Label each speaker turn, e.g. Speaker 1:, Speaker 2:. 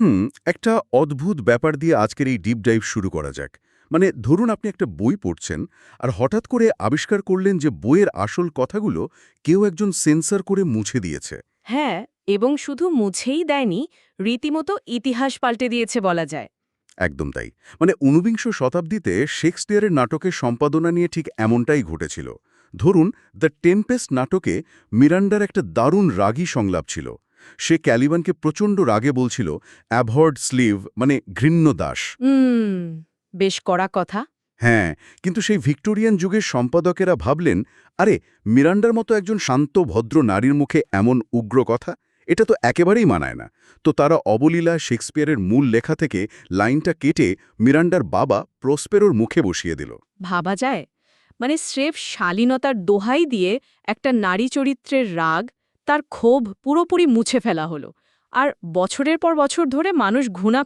Speaker 1: হুম, একটা অদ্ভুত ব্যাপার দিয়ে আজকের এই ডিপ ডাইভ শুরু করা যাক। মানে ধরুন আপনি একটা বই পড়ছেন, আর হঠাৎ করে আবিষ্কার করলেন যে বইয়ের আসল কথাগুলো কেউ একজন সেন্সর করে মুছে দিয়েছে।
Speaker 2: হ্যাঁ, এবং শুধু মুছেই দেয়নি, রীতিমতো ইতিহাস পাল্টে দিয়েছে বলা যায়।
Speaker 1: একদম তাই। মানে ঊনবিংশ শতাব্দীতে শেক্সপিয়ারের নাটকের সম্পাদনা নিয়ে ঠিক এমনটাই ঘটেছিল। ধরুন দ্য টেম্পেস্ট নাটকে মিরান্ডার একটা দারুণ রাগী সংলাপ ছিল। সে ক্যালিবানকে প্রচণ্ড রাগে বলছিল অ্যাভয়েড স্লিভ, মানে ঘৃণ্য দাস।
Speaker 2: হুম, বেশ কড়া কথা।
Speaker 1: হ্যাঁ, কিন্তু সেই ভিক্টোরিয়ান যুগের সম্পাদকেরা ভাবলেন, আরে মিরান্ডার মতো একজন শান্ত ভদ্র নারীর মুখে এমন উগ্র কথা, এটা তো একেবারেই মানায় না। তো তারা অবলীলা শেক্সপিয়ারের মূল লেখা থেকে লাইনটা কেটে মিরান্ডার বাবা প্রসপেরোর মুখে বসিয়ে দিল।
Speaker 2: ভাবা যায়, মানে স্রেফ শালীনতার দোহাই দিয়ে একটা নারী চরিত্রের রাগ, তার ক্ষোভ পুরোপুরি মুছে ফেলা হলো। আর বছরের পর বছর ধরে মানুষ ঘুণা